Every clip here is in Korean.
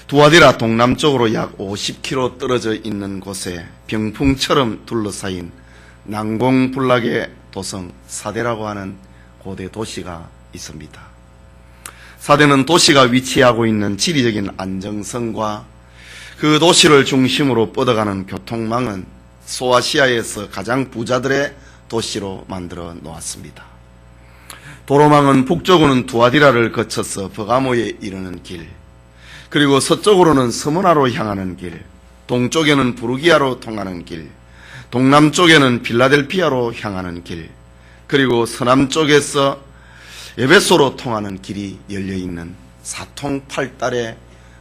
두아디라 동남쪽으로 약 50km 떨어져 있는 곳에 병풍처럼 둘러싸인 난공불락의 도성 사대라고 하는 고대 도시가 있습니다. 사대는 도시가 위치하고 있는 지리적인 안정성과 그 도시를 중심으로 뻗어가는 교통망은 소아시아에서 가장 부자들의 도시로 만들어 놓았습니다. 도로망은 북쪽으로는 두아디라를 거쳐서 버가모에 이르는 길, 그리고 서쪽으로는 서머나로 향하는 길, 동쪽에는 부르기아로 통하는 길, 동남쪽에는 빌라델피아로 향하는 길, 그리고 서남쪽에서 에베소로 통하는 길이 열려있는 사통팔달의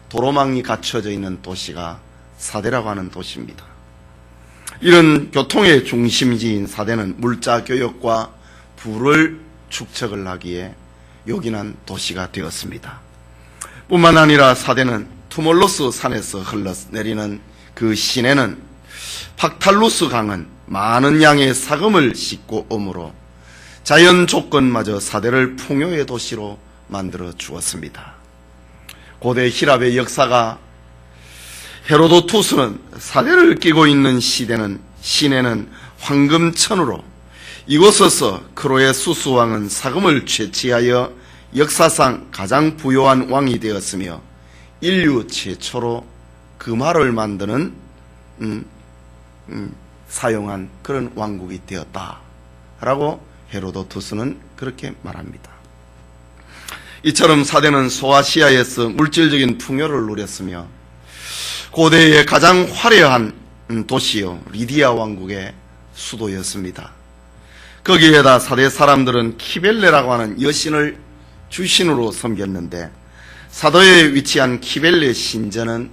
도로망이 갖춰져 있는 도시가 사대라고 하는 도시입니다. 이런 교통의 중심지인 사대는 물자 교역과 부를 축적을 하기에 요긴한 도시가 되었습니다. 뿐만 아니라 사대는 투몰로스 산에서 흘러내리는 그 시내는 팍탈루스 강은 많은 양의 사금을 싣고 오므로 자연 조건마저 사대를 풍요의 도시로 만들어 주었습니다. 고대 히랍의 역사가 헤로도투스는 사대를 끼고 있는 시내는 황금천으로 이곳에서 크로에수스 왕은 사금을 채취하여 역사상 가장 부유한 왕이 되었으며 인류 최초로 금화를 만드는 사용한 그런 왕국이 되었다라고 헤로도투스는 그렇게 말합니다. 이처럼 사대는 소아시아에서 물질적인 풍요를 누렸으며 고대의 가장 화려한 도시요 리디아 왕국의 수도였습니다. 거기에다 사대 사람들은 키벨레라고 하는 여신을 주신으로 섬겼는데 사도에 위치한 키벨레 신전은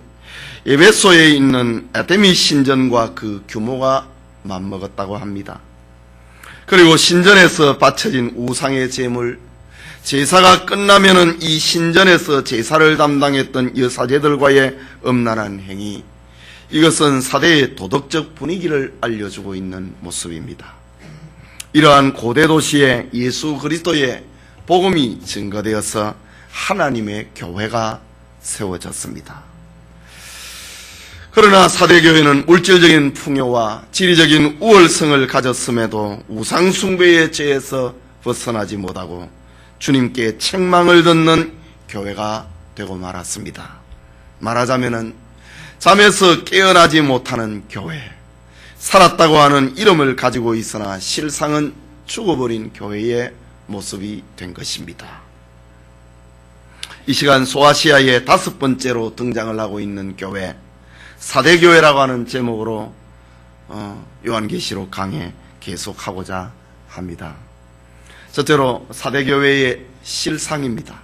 에베소에 있는 아테미 신전과 그 규모가 맞먹었다고 합니다. 그리고 신전에서 바쳐진 우상의 제물, 제사가 끝나면은 이 신전에서 제사를 담당했던 여사제들과의 음란한 행위, 이것은 사대의 도덕적 분위기를 알려주고 있는 모습입니다. 이러한 고대 도시에 예수 그리스도의 복음이 증거되어서 하나님의 교회가 세워졌습니다. 그러나 사대교회는 물질적인 풍요와 지리적인 우월성을 가졌음에도 우상숭배의 죄에서 벗어나지 못하고 주님께 책망을 듣는 교회가 되고 말았습니다. 말하자면은 잠에서 깨어나지 못하는 교회, 살았다고 하는 이름을 가지고 있으나 실상은 죽어버린 교회의 모습이 된 것입니다. 이 시간 소아시아의 5번째로 등장을 하고 있는 교회, 사대교회라고 하는 제목으로 요한계시록 강해 계속하고자 합니다. 첫째로 사대교회의 실상입니다.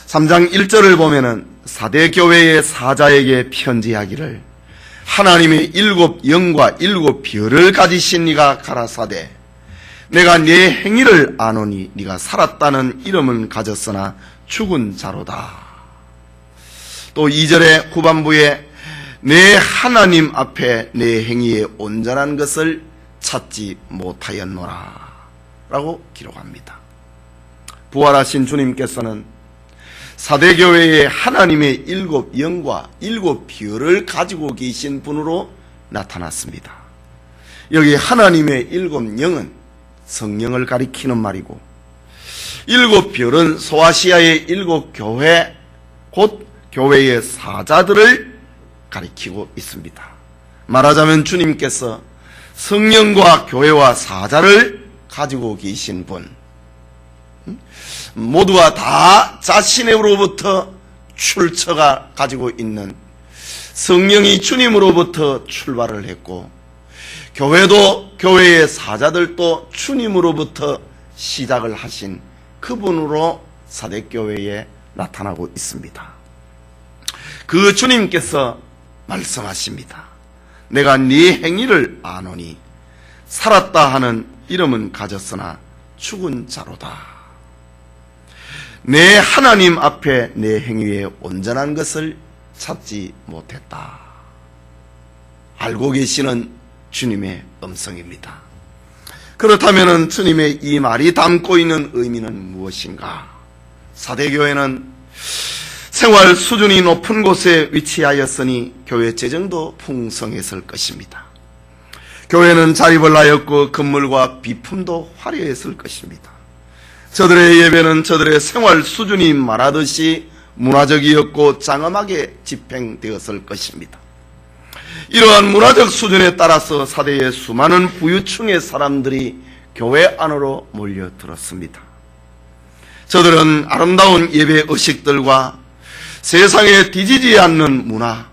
3장 1절을 보면은 사대교회의 사자에게 편지하기를 하나님의 7 영과 7 별을 가지신 네가 가라사대 내가 네 행위를 아노니 네가 살았다는 이름은 가졌으나 죽은 자로다. 또 2절의 후반부에 내 하나님 앞에 내 행위에 온전한 것을 찾지 못하였노라 라고 기록합니다. 부활하신 주님께서는 사대교회의 하나님의 7 영과 7 별을 가지고 계신 분으로 나타났습니다. 여기 하나님의 7 영은 성령을 가리키는 말이고 7 별은 소아시아의 7 교회, 곧 교회의 사자들을 가리키고 있습니다. 말하자면 주님께서 성령과 교회와 사자를 가지고 계신 분, 모두가 다 자신으로부터 출처가 가지고 있는 성령이 주님으로부터 출발을 했고 교회도 교회의 사자들도 주님으로부터 시작을 하신 그분으로 사대교회에 나타나고 있습니다. 그 주님께서 말씀하십니다. 내가 네 행위를 아노니 살았다 하는 이름은 가졌으나 죽은 자로다. 내 하나님 앞에 내 행위에 온전한 것을 찾지 못했다. 알고 계시는 주님의 음성입니다. 그렇다면 주님의 이 말이 담고 있는 의미는 무엇인가? 사대교회는 생활 수준이 높은 곳에 위치하였으니 교회 재정도 풍성했을 것입니다. 교회는 자립을 하였고 건물과 비품도 화려했을 것입니다. 저들의 예배는 저들의 생활 수준이 말하듯이 문화적이었고 장엄하게 집행되었을 것입니다. 이러한 문화적 수준에 따라서 사대의 수많은 부유층의 사람들이 교회 안으로 몰려들었습니다. 저들은 아름다운 예배 의식들과 세상에 뒤지지 않는 문화,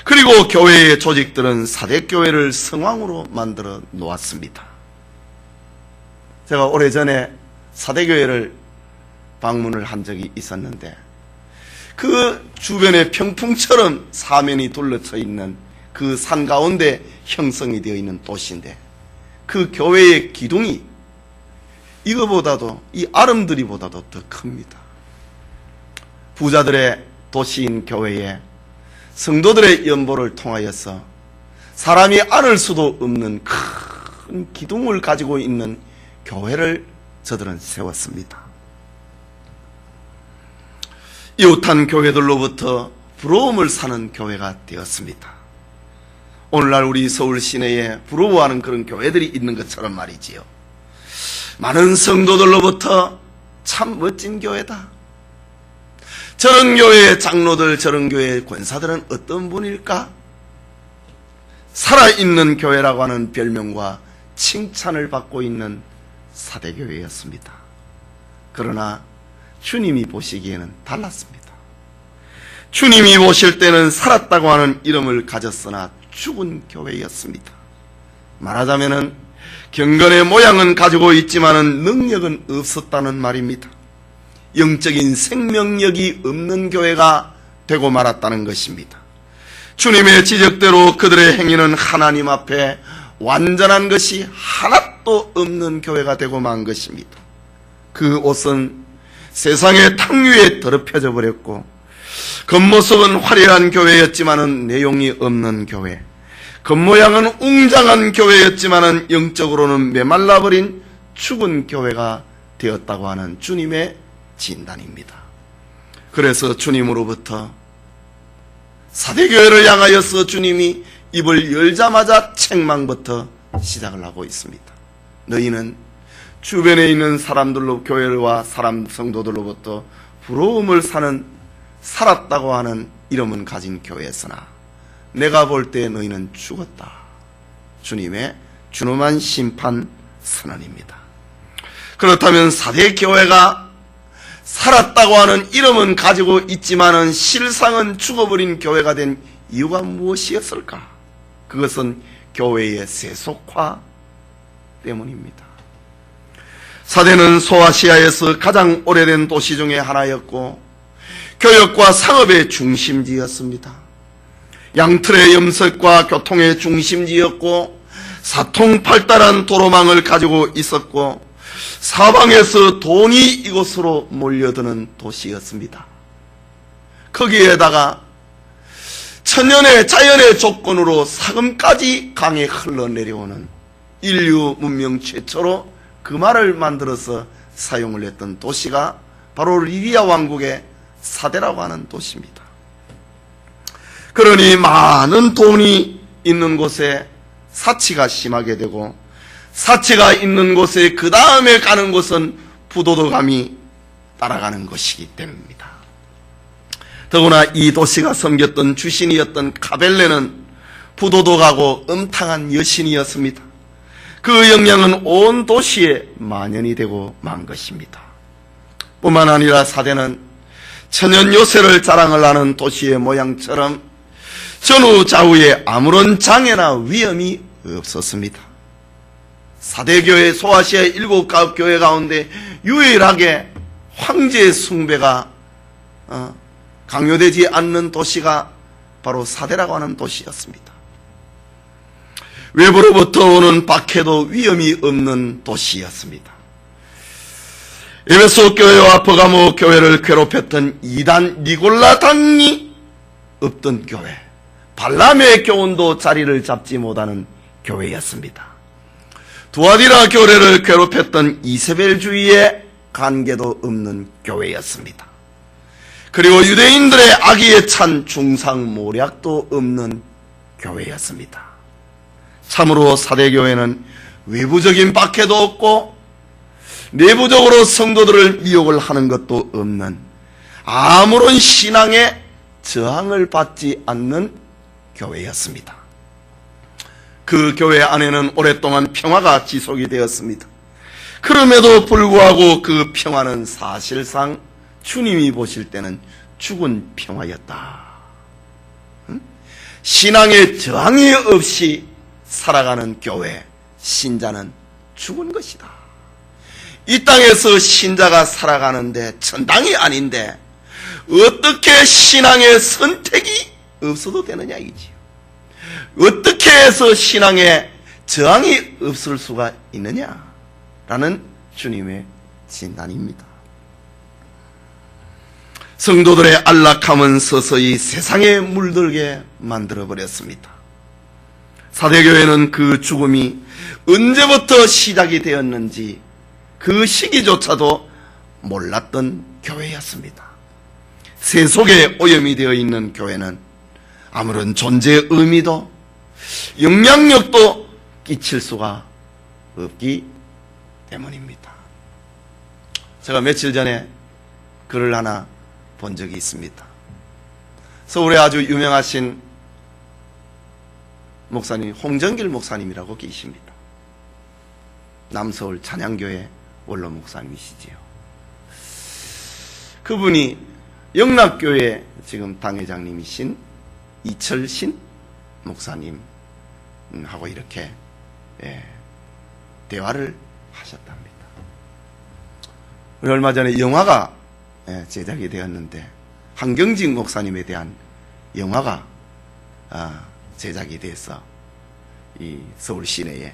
그리고 교회의 조직들은 사대교회를 성황으로 만들어 놓았습니다. 제가 오래전에 사대교회를 방문을 한 적이 있었는데 그 주변에 평풍처럼 사면이 둘러쳐 있는 그 산 가운데 형성이 되어 있는 도시인데 그 교회의 기둥이 이거보다도 이 아름드리보다도 더 큽니다. 부자들의 도시인 교회에 성도들의 연보를 통하여서 사람이 안을 수도 없는 큰 기둥을 가지고 있는 교회를 저들은 세웠습니다. 이웃한 교회들로부터 부러움을 사는 교회가 되었습니다. 오늘날 우리 서울 시내에 부러워하는 그런 교회들이 있는 것처럼 말이지요. 많은 성도들로부터 참 멋진 교회다. 저런 교회의 장로들, 저런 교회의 권사들은 어떤 분일까? 살아있는 교회라고 하는 별명과 칭찬을 받고 있는 사대교회였습니다. 그러나 주님이 보시기에는 달랐습니다. 주님이 보실 때는 살았다고 하는 이름을 가졌으나 죽은 교회였습니다. 말하자면은 경건의 모양은 가지고 있지만은 능력은 없었다는 말입니다. 영적인 생명력이 없는 교회가 되고 말았다는 것입니다. 주님의 지적대로 그들의 행위는 하나님 앞에 완전한 것이 하나도 없는 교회가 되고 만 것입니다. 그 옷은 세상의 탕위에 더럽혀져 버렸고 겉모습은 화려한 교회였지만은 내용이 없는 교회, 겉모양은 웅장한 교회였지만은 영적으로는 메말라버린 죽은 교회가 되었다고 하는 주님의 진단입니다. 그래서 주님으로부터 사대교회를 향하여서 주님이 입을 열자마자 책망부터 시작을 하고 있습니다. 너희는 주변에 있는 사람들로 교회와 사람 성도들로부터 부러움을 사는 살았다고 하는 이름은 가진 교회였으나 내가 볼 때 너희는 죽었다. 주님의 준엄한 심판 선언입니다. 그렇다면 사대교회가 살았다고 하는 이름은 가지고 있지만은 실상은 죽어버린 교회가 된 이유가 무엇이었을까? 그것은 교회의 세속화 때문입니다. 사대는 소아시아에서 가장 오래된 도시 중에 하나였고 교역과 상업의 중심지였습니다. 양틀의 염색과 교통의 중심지였고 사통팔달한 도로망을 가지고 있었고 사방에서 돈이 이곳으로 몰려드는 도시였습니다. 거기에다가 천년의 자연의 조건으로 사금까지 강에 흘러내려오는 인류 문명 최초로 금화를 만들어서 사용을 했던 도시가 바로 리디아 왕국의 사대라고 하는 도시입니다. 그러니 많은 돈이 있는 곳에 사치가 심하게 되고 사치가 있는 곳에 그 다음에 가는 곳은 부도덕함이 따라가는 것이기 때문입니다. 더구나 이 도시가 섬겼던 주신이었던 카벨레는 부도덕하고 음탕한 여신이었습니다. 그 영향은 온 도시에 만연이 되고 만 것입니다. 뿐만 아니라 사대는 천연 요새를 자랑을 하는 도시의 모양처럼 전후 좌우에 아무런 장애나 위험이 없었습니다. 사대교회 소아시아의 7교회 가운데 유일하게 황제 숭배가 강요되지 않는 도시가 바로 사대라고 하는 도시였습니다. 외부로부터 오는 박해도 위험이 없는 도시였습니다. 에베소 교회와 버가모 교회를 괴롭혔던 이단 니골라당이 없던 교회, 발람의 교훈도 자리를 잡지 못하는 교회였습니다. 두아디라 교회를 괴롭혔던 이세벨주의의 관계도 없는 교회였습니다. 그리고 유대인들의 악의에 찬 중상모략도 없는 교회였습니다. 참으로 사대교회는 외부적인 박해도 없고 내부적으로 성도들을 미혹을 하는 것도 없는 아무런 신앙에 저항을 받지 않는 교회였습니다. 그 교회 안에는 오랫동안 평화가 지속이 되었습니다. 그럼에도 불구하고 그 평화는 사실상 주님이 보실 때는 죽은 평화였다. 신앙에 저항이 없이 살아가는 교회, 신자는 죽은 것이다. 이 땅에서 신자가 살아가는데 천당이 아닌데 어떻게 신앙의 선택이 없어도 되느냐 이지요. 어떻게 해서 신앙에 저항이 없을 수가 있느냐라는 주님의 진단입니다. 성도들의 안락함은 서서히 세상에 물들게 만들어버렸습니다. 사대교회는 그 죽음이 언제부터 시작이 되었는지 그 시기조차도 몰랐던 교회였습니다. 세속에 오염이 되어 있는 교회는 아무런 존재의 의미도 영향력도 끼칠 수가 없기 때문입니다. 제가 며칠 전에 글을 하나 본 적이 있습니다. 서울에 아주 유명하신 목사님, 홍정길 목사님이라고 계십니다. 남서울 찬양교회 원로 목사님이시지요. 그분이 영락교회 지금 당회장님이신 이철신 목사님하고 이렇게 대화를 하셨답니다. 얼마 전에 영화가 제작이 되었는데 한경직 목사님에 대한 영화가 제작이 돼서 이 서울 시내에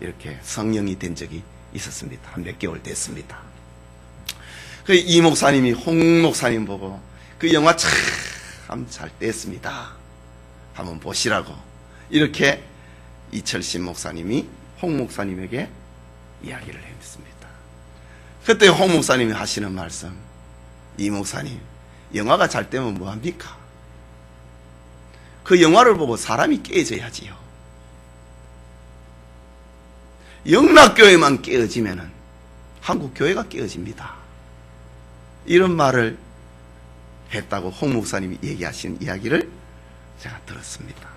이렇게 성령이 된 적이 있었습니다. 한 몇 개월 됐습니다. 이 목사님이 홍 목사님 보고 그 영화 참 잘 됐습니다. 한번 보시라고 이렇게 이철신 목사님이 홍 목사님에게 이야기를 했습니다. 그때 홍 목사님이 하시는 말씀, 이 목사님 영화가 잘 되면 뭐합니까? 그 영화를 보고 사람이 깨어져야지요. 영락교회만 깨어지면 한국교회가 깨어집니다. 이런 말을 했다고 홍 목사님이 얘기하신 이야기를 제가 들었습니다.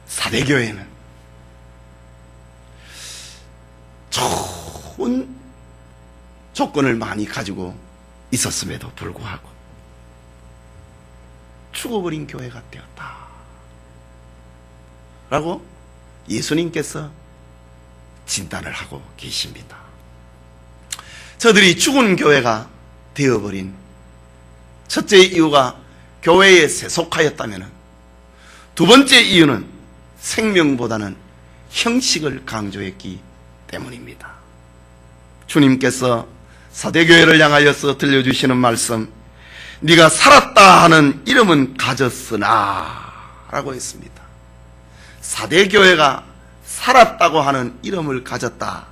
사대교회는 좋은 조건을 많이 가지고 있었음에도 불구하고 죽어버린 교회가 되었다 라고 예수님께서 진단을 하고 계십니다. 저들이 죽은 교회가 되어버린 첫째 이유가 교회에 세속하였다면 두 번째 이유는 생명보다는 형식을 강조했기 때문입니다. 주님께서 사대교회를 향하여서 들려주시는 말씀, 네가 살았다 하는 이름은 가졌으나 라고 했습니다. 사대교회가 살았다고 하는 이름을 가졌다,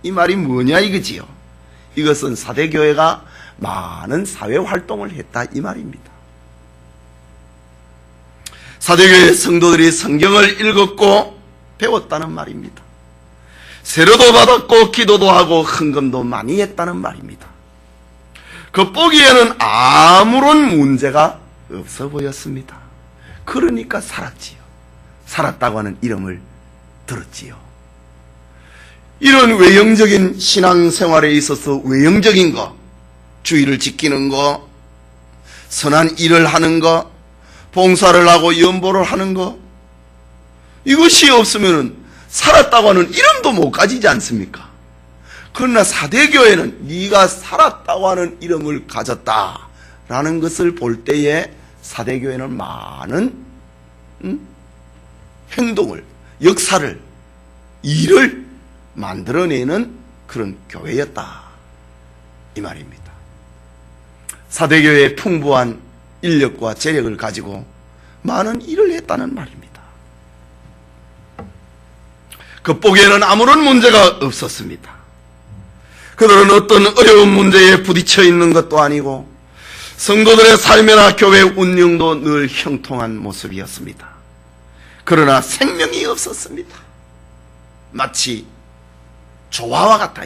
이 말이 뭐냐 이거지요. 이것은 사대교회가 많은 사회활동을 했다 이 말입니다. 사대교회 성도들이 성경을 읽었고 배웠다는 말입니다. 세례도 받았고 기도도 하고 헌금도 많이 했다는 말입니다. 겉보기에는 아무런 문제가 없어 보였습니다. 그러니까 살았지요. 살았다고 하는 이름을 들었지요. 이런 외형적인 신앙생활에 있어서 외형적인 거, 주의를 지키는 거, 선한 일을 하는 거, 봉사를 하고 연보를 하는 거, 이것이 없으면 살았다고 하는 이름도 못 가지지 않습니까? 그러나 사대교회는 네가 살았다고 하는 이름을 가졌다라는 것을 볼 때에 사대교회는 많은 행동을, 역사를, 일을 만들어내는 그런 교회였다 이 말입니다. 사대교회의 풍부한 인력과 재력을 가지고 많은 일을 했다는 말입니다. 겉보기에는 아무런 문제가 없었습니다. 그들은 어떤 어려운 문제에 부딪혀 있는 것도 아니고 성도들의 삶이나 교회 운영도 늘 형통한 모습이었습니다. 그러나 생명이 없었습니다. 마치 조화와 같아.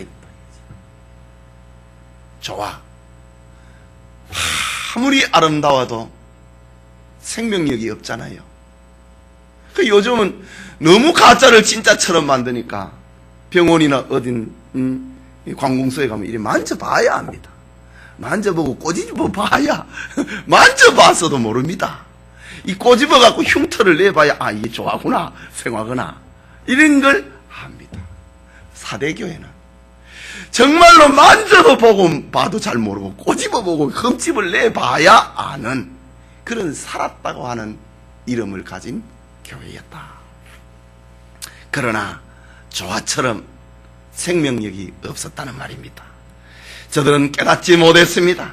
조화. 아무리 아름다워도 생명력이 없잖아요. 요즘은 너무 가짜를 진짜처럼 만드니까 병원이나 어딘 관공서에 가면 이래 만져봐야 합니다. 만져보고 꼬집어봐야 만져봐서도 모릅니다. 이 꼬집어갖고 흉터를 내봐야 이게 조화구나 생화구나 이런 걸 압니다. 사대교회는 정말로 만져보고 봐도 잘 모르고 꼬집어보고 흠집을 내봐야 아는 그런 살았다고 하는 이름을 가진 교회였다. 그러나 조화처럼 생명력이 없었다는 말입니다. 저들은 깨닫지 못했습니다.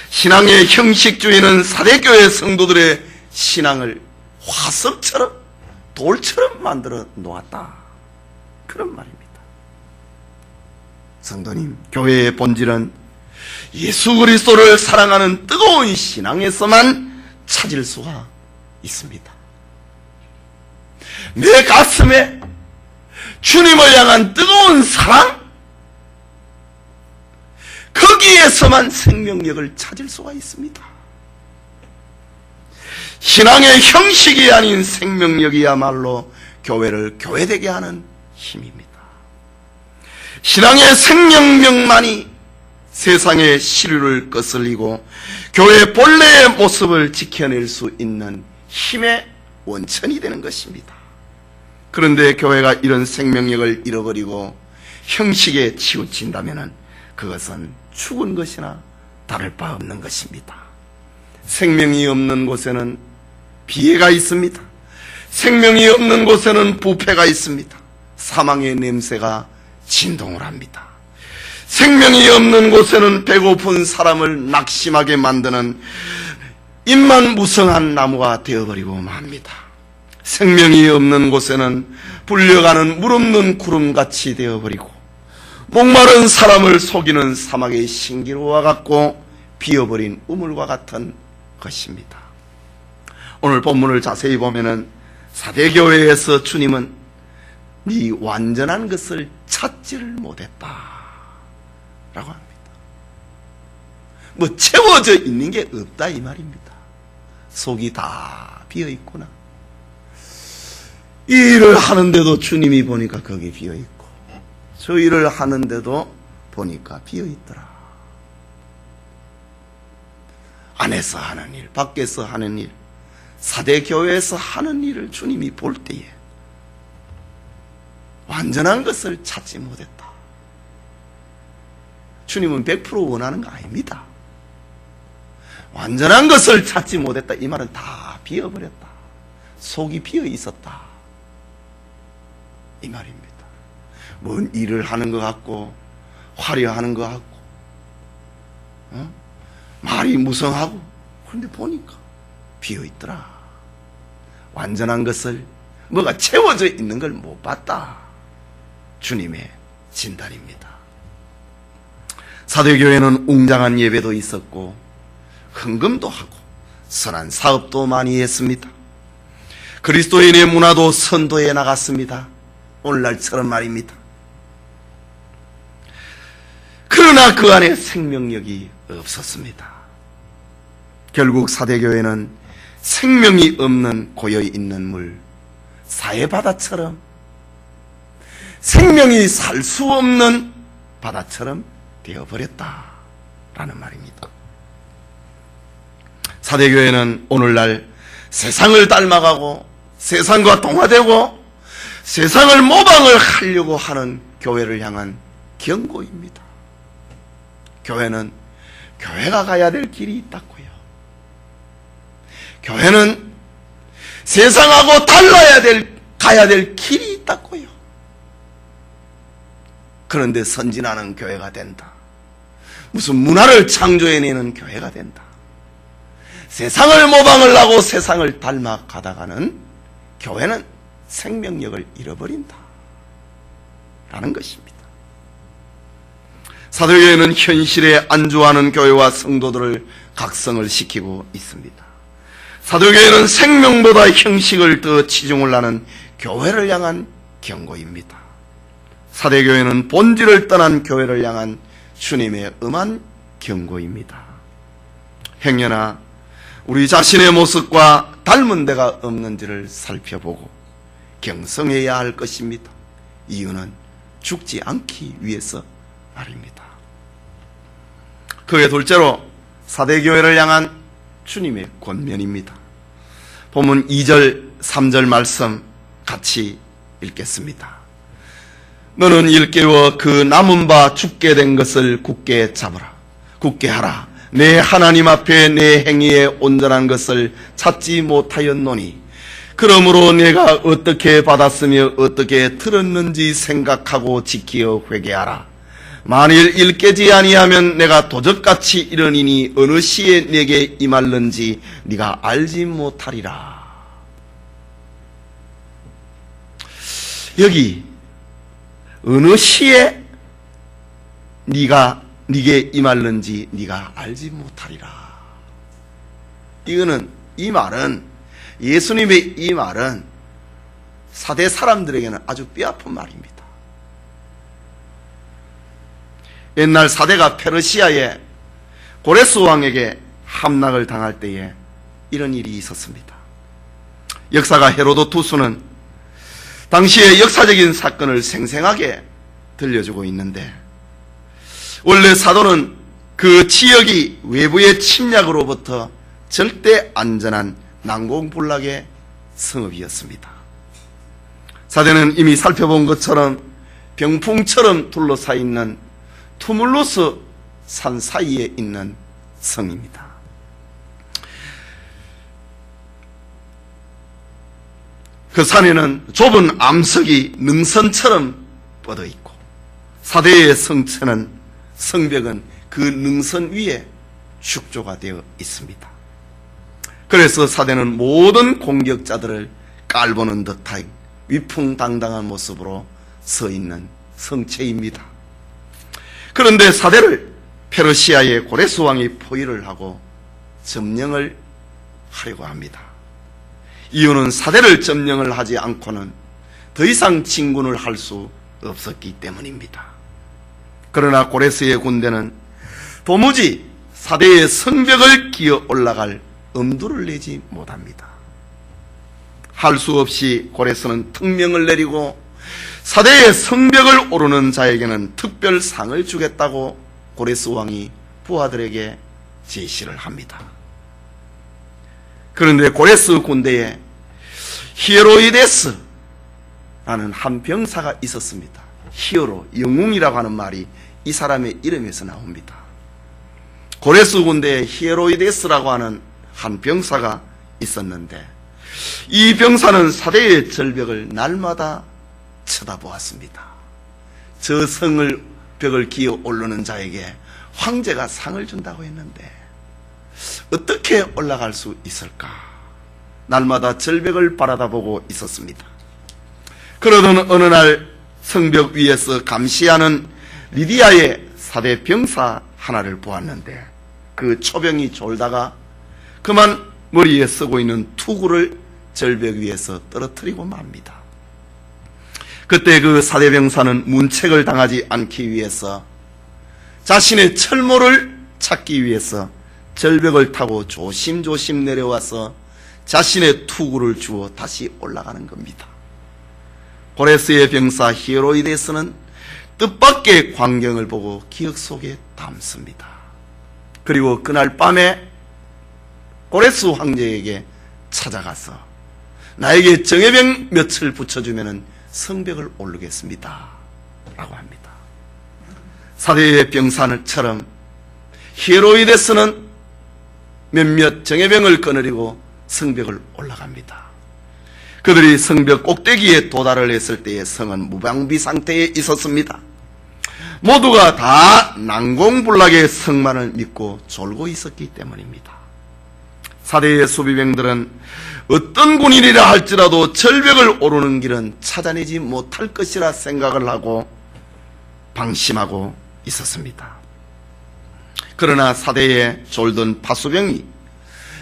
신앙의 형식주의는 사대교회 성도들의 신앙을 화석처럼 돌처럼 만들어 놓았다. 그런 말입니다. 성도님, 교회의 본질은 예수 그리스도를 사랑하는 뜨거운 신앙에서만 찾을 수가 있습니다. 내 가슴에 주님을 향한 뜨거운 사랑, 거기에서만 생명력을 찾을 수가 있습니다. 신앙의 형식이 아닌 생명력이야말로 교회를 교회되게 하는 힘입니다. 신앙의 생명력만이 세상의 시류를 거슬리고 교회의 본래의 모습을 지켜낼 수 있는 힘의 원천이 되는 것입니다. 그런데 교회가 이런 생명력을 잃어버리고 형식에 치우친다면 그것은 죽은 것이나 다를 바 없는 것입니다. 생명이 없는 곳에는 비애가 있습니다. 생명이 없는 곳에는 부패가 있습니다. 사망의 냄새가 진동을 합니다. 생명이 없는 곳에는 배고픈 사람을 낙심하게 만드는 입만 무성한 나무가 되어버리고 맙니다. 생명이 없는 곳에는 불려가는 물 없는 구름같이 되어버리고 목마른 사람을 속이는 사막의 신기루와 같고 비어버린 우물과 같은 것입니다. 오늘 본문을 자세히 보면은 사대교회에서 주님은 네 완전한 것을 찾지를 못했다 라고 합니다. 뭐 채워져 있는 게 없다 이 말입니다. 속이 다 비어있구나. 이 일을 하는데도 주님이 보니까 거기 비어있고 저 일을 하는데도 보니까 비어있더라. 안에서 하는 일, 밖에서 하는 일, 사대교회에서 하는 일을 주님이 볼 때에 완전한 것을 찾지 못했다. 주님은 100% 원하는 거 아닙니다. 완전한 것을 찾지 못했다. 이 말은 다 비어버렸다. 속이 비어 있었다. 이 말입니다. 뭔 일을 하는 것 같고 화려하는 것 같고 말이 무성하고 그런데 보니까 비어있더라. 완전한 것을 뭐가 채워져 있는 걸 못 봤다. 주님의 진단입니다. 사대교회는 웅장한 예배도 있었고 헌금도 하고 선한 사업도 많이 했습니다. 그리스도인의 문화도 선도해 나갔습니다. 오늘날처럼 말입니다. 그러나 그 안에 생명력이 없었습니다. 결국 사대교회는 생명이 없는 고여있는 물, 사해바다처럼 생명이 살 수 없는 바다처럼 되어버렸다라는 말입니다. 사대교회는 오늘날 세상을 닮아가고 세상과 동화되고 세상을 모방을 하려고 하는 교회를 향한 경고입니다. 교회는 교회가 가야 될 길이 있다고요. 교회는 세상하고 가야 될 길이 있다고요. 그런데 선진하는 교회가 된다. 무슨 문화를 창조해내는 교회가 된다. 세상을 모방을 하고 세상을 닮아가다가는 교회는 생명력을 잃어버린다 라는 것입니다. 사도교회는 현실에 안주하는 교회와 성도들을 각성을 시키고 있습니다. 사도교회는 생명보다 형식을 더 치중을 하는 교회를 향한 경고입니다. 사도교회는 본질을 떠난 교회를 향한 주님의 엄한 경고입니다. 행여나 우리 자신의 모습과 닮은 데가 없는지를 살펴보고 경성해야 할 것입니다. 이유는 죽지 않기 위해서 말입니다. 그의 둘째로 사대교회를 향한 주님의 권면입니다. 본문 2절, 3절 말씀 같이 읽겠습니다. 너는 일깨워 그 남은 바 죽게 된 것을 굳게 잡으라. 굳게 하라. 내 하나님 앞에 내 행위에 온전한 것을 찾지 못하였노니 그러므로 내가 어떻게 받았으며 어떻게 들었는지 생각하고 지키어 회개하라. 만일 일깨지 아니하면 내가 도적같이 이르니니 어느 시에 내게 임할는지 네가 알지 못하리라. 여기 어느 시에 네게 임할는지 네가 알지 못하리라. 이 말은 예수님의 이 말은 사대 사람들에게는 아주 뼈아픈 말입니다. 옛날 사대가 페르시아의 고레스 왕에게 함락을 당할 때에 이런 일이 있었습니다. 역사가 헤로도투스는 당시의 역사적인 사건을 생생하게 들려주고 있는데, 원래 사도는 그 지역이 외부의 침략으로부터 절대 안전한 난공불락의 성읍이었습니다. 사대는 이미 살펴본 것처럼 병풍처럼 둘러싸여 있는 투물루스 산 사이에 있는 성입니다. 그 산에는 좁은 암석이 능선처럼 뻗어 있고 사대의 성벽은 그 능선 위에 축조가 되어 있습니다. 그래서 사대는 모든 공격자들을 깔보는 듯한 위풍당당한 모습으로 서 있는 성체입니다. 그런데 사대를 페르시아의 고레스 왕이 포위를 하고 점령을 하려고 합니다. 이유는 사대를 점령을 하지 않고는 더 이상 진군을 할 수 없었기 때문입니다. 그러나 고레스의 군대는 도무지 사대의 성벽을 기어 올라갈 엄두를 내지 못합니다. 할 수 없이 고레스는 특명을 내리고 사대의 성벽을 오르는 자에게는 특별 상을 주겠다고 고레스 왕이 부하들에게 제시를 합니다. 그런데 고레스 군대에 히에로이데스라는 한 병사가 있었습니다. 히어로, 영웅이라고 하는 말이 이 사람의 이름에서 나옵니다. 고레스 군대에 히에로이데스라고 하는 한 병사가 있었는데, 이 병사는 사대의 절벽을 날마다 쳐다보았습니다. 저 성을 벽을 기어 오르는 자에게 황제가 상을 준다고 했는데 어떻게 올라갈 수 있을까? 날마다 절벽을 바라다보고 있었습니다. 그러던 어느 날 성벽 위에서 감시하는 리디아의 사대 병사 하나를 보았는데, 그 초병이 졸다가 그만 머리에 쓰고 있는 투구를 절벽 위에서 떨어뜨리고 맙니다. 그때 그 사대 병사는 문책을 당하지 않기 위해서 자신의 철모를 찾기 위해서 절벽을 타고 조심조심 내려와서 자신의 투구를 주어 다시 올라가는 겁니다. 고레스의 병사 히에로이데스는 뜻밖의 광경을 보고 기억 속에 담습니다. 그리고 그날 밤에 고레스 황제에게 찾아가서 나에게 정예병 몇을 붙여주면 성벽을 오르겠습니다 라고 합니다. 사대의 병사처럼 히에로이데스는 몇몇 정예병을 거느리고 성벽을 올라갑니다. 그들이 성벽 꼭대기에 도달을 했을 때에 성은 무방비 상태에 있었습니다. 모두가 다 난공불락의 성만을 믿고 졸고 있었기 때문입니다. 사대의 수비병들은 어떤 군인이라 할지라도 절벽을 오르는 길은 찾아내지 못할 것이라 생각을 하고 방심하고 있었습니다. 그러나 사대에 졸던 파수병이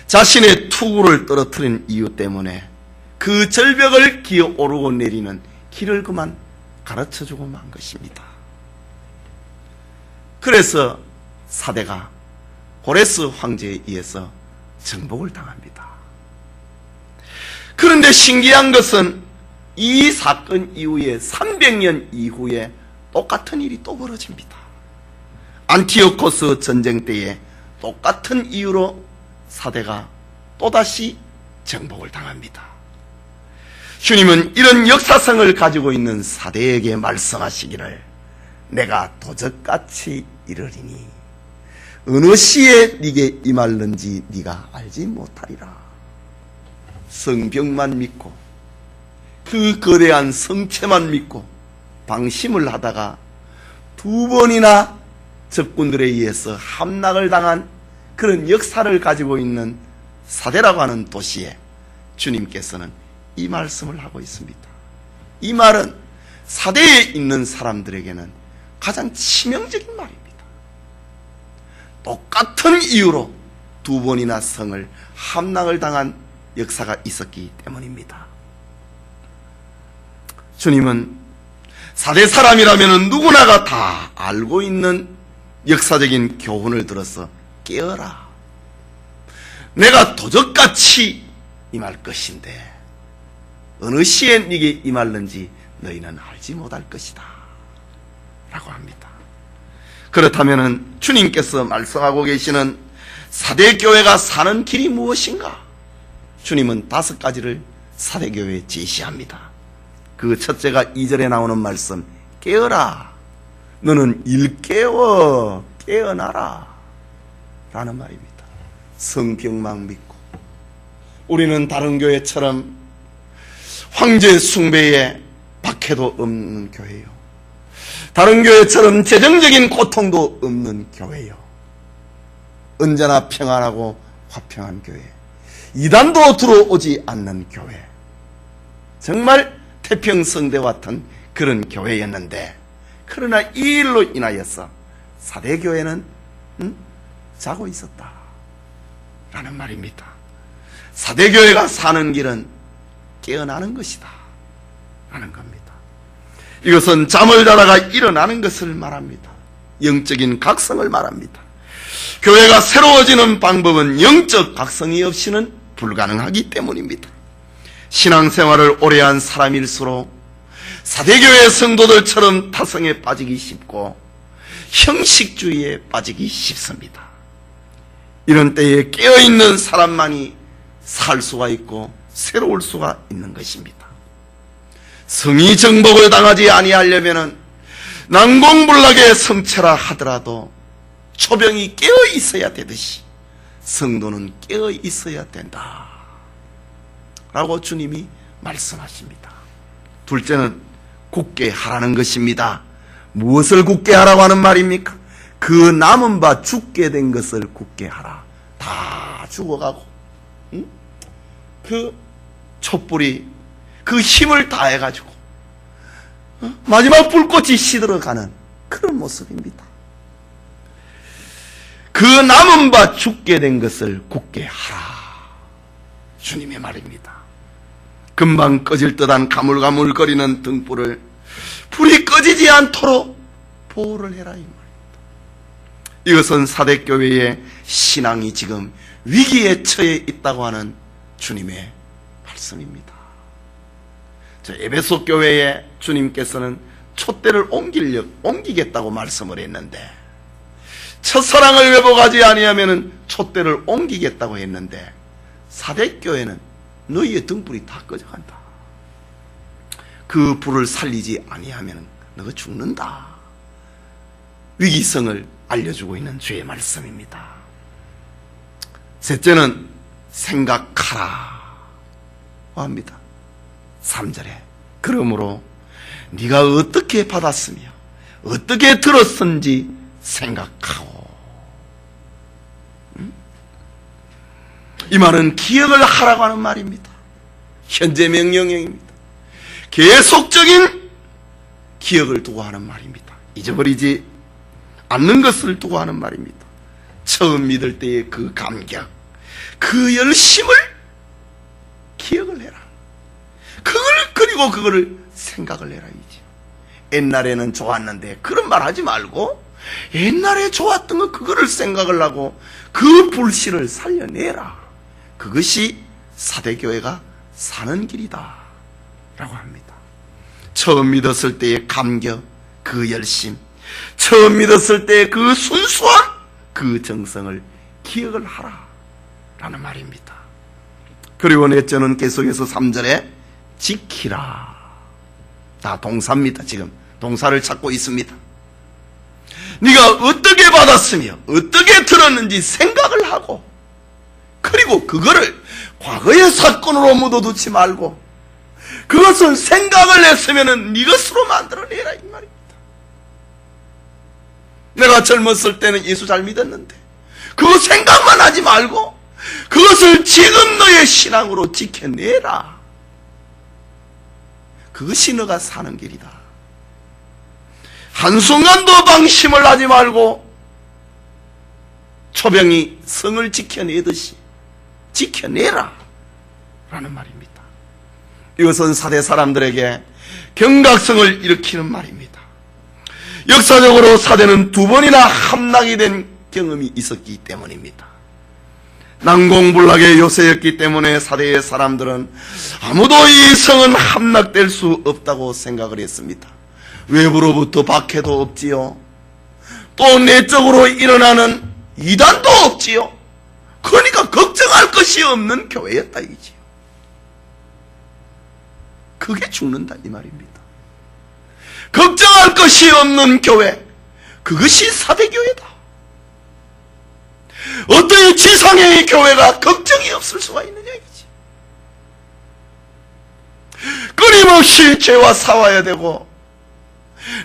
자신의 투구를 떨어뜨린 이유 때문에 그 절벽을 기어 오르고 내리는 길을 그만 가르쳐주고 만 것입니다. 그래서 사대가 고레스 황제에 의해서 정복을 당합니다. 그런데 신기한 것은 이 사건 이후에 300년 이후에 똑같은 일이 또 벌어집니다. 안티오코스 전쟁 때에 똑같은 이유로 사대가 또다시 정복을 당합니다. 주님은 이런 역사성을 가지고 있는 사대에게 말씀하시기를 내가 도적같이 이르리니 어느 시에 네게 임할는지 네가 알지 못하리라. 성벽만 믿고 그 거대한 성체만 믿고 방심을 하다가 2번이나 적군들에 의해서 함락을 당한 그런 역사를 가지고 있는 사대라고 하는 도시에 주님께서는 이 말씀을 하고 있습니다. 이 말은 사대에 있는 사람들에게는 가장 치명적인 말입니다. 똑같은 이유로 2번이나 성을 함락을 당한 역사가 있었기 때문입니다. 주님은 사대 사람이라면 누구나가 다 알고 있는 역사적인 교훈을 들어서 깨어라. 내가 도적같이 임할 것인데 어느 시에 네게 임할는지 너희는 알지 못할 것이다 라고 합니다. 그렇다면 주님께서 말씀하고 계시는 사대교회가 사는 길이 무엇인가? 주님은 5가지를 사대교회에 제시합니다. 그 첫째가 2절에 나오는 말씀, 깨어라. 너는 일깨워 깨어나라 라는 말입니다. 성경만 믿고 우리는 다른 교회처럼 황제 숭배에 박해도 없는 교회요, 다른 교회처럼 재정적인 고통도 없는 교회요, 언제나 평안하고 화평한 교회, 이단도 들어오지 않는 교회, 정말 태평성대와 같은 그런 교회였는데, 그러나 이 일로 인하여서 사대교회는 자고 있었다 라는 말입니다. 사대교회가 사는 길은 깨어나는 것이다 라는 겁니다. 이것은 잠을 자다가 일어나는 것을 말합니다. 영적인 각성을 말합니다. 교회가 새로워지는 방법은 영적 각성이 없이는 불가능하기 때문입니다. 신앙생활을 오래 한 사람일수록 사대교회 성도들처럼 타성에 빠지기 쉽고 형식주의에 빠지기 쉽습니다. 이런 때에 깨어있는 사람만이 살 수가 있고 새로울 수가 있는 것입니다. 성의 정복을 당하지 아니하려면 난공불락의 성체라 하더라도 초병이 깨어 있어야 되듯이 성도는 깨어 있어야 된다 라고 주님이 말씀하십니다. 둘째는 굳게 하라는 것입니다. 무엇을 굳게 하라고 하는 말입니까? 그 남은 바 죽게 된 것을 굳게 하라. 다 죽어가고 그 촛불이 그 힘을 다해가지고 마지막 불꽃이 시들어가는 그런 모습입니다. 그 남은 바 죽게 된 것을 굳게 하라. 주님의 말입니다. 금방 꺼질 듯한 가물가물거리는 등불을 불이 꺼지지 않도록 보호를 해라 이 말입니다. 이것은 사대교회의 신앙이 지금 위기에 처해 있다고 하는 주님의 말씀입니다. 저 에베소 교회에 주님께서는 촛대를 옮기겠다고 말씀을 했는데, 첫사랑을 회복하지 아니하면 촛대를 옮기겠다고 했는데, 사대교회는 너희의 등불이 다 꺼져간다. 그 불을 살리지 아니하면 너가 죽는다. 위기성을 알려주고 있는 주의 말씀입니다. 셋째는 생각하라 합니다. 3절에 그러므로 네가 어떻게 받았으며 어떻게 들었는지 생각하오. 이 말은 기억을 하라고 하는 말입니다. 현재 명령형입니다. 계속적인 기억을 두고 하는 말입니다. 잊어버리지 않는 것을 두고 하는 말입니다. 처음 믿을 때의 그 감격, 그 열심을 기억을 해라. 그리고 그거를 생각을 해라. 이제 옛날에는 좋았는데 그런 말 하지 말고 옛날에 좋았던 거 그거를 생각을 하고 그 불씨를 살려내라. 그것이 사대교회가 사는 길이다 라고 합니다. 처음 믿었을 때의 감격, 그 열심, 처음 믿었을 때의 그 순수한 그 정성을 기억을 하라 라는 말입니다. 그리고 넷째는 계속해서 3절에 지키라. 다 동사입니다. 지금 동사를 찾고 있습니다. 네가 어떻게 받았으며 어떻게 들었는지 생각을 하고, 그리고 그거를 과거의 사건으로 묻어두지 말고 그것을 생각을 했으면 네 것으로 만들어내라 이 말입니다. 내가 젊었을 때는 예수 잘 믿었는데 그거 생각만 하지 말고 그것을 지금 너의 신앙으로 지켜내라. 그것이 너가 사는 길이다. 한순간도 방심을 하지 말고 초병이 성을 지켜내듯이 지켜내라 라는 말입니다. 이것은 사대 사람들에게 경각성을 일으키는 말입니다. 역사적으로 사대는 2번이나 함락이 된 경험이 있었기 때문입니다. 난공불락의 요새였기 때문에 사대의 사람들은 아무도 이 성은 함락될 수 없다고 생각을 했습니다. 외부로부터 박해도 없지요. 또 내적으로 일어나는 이단도 없지요. 그러니까 걱정할 것이 없는 교회였다 이지요. 그게 죽는다 이 말입니다. 걱정할 것이 없는 교회, 그것이 사대교회다. 어떤 지상의 교회가 걱정이 없을 수가 있느냐 이거지. 끊임없이 죄와 싸워야 되고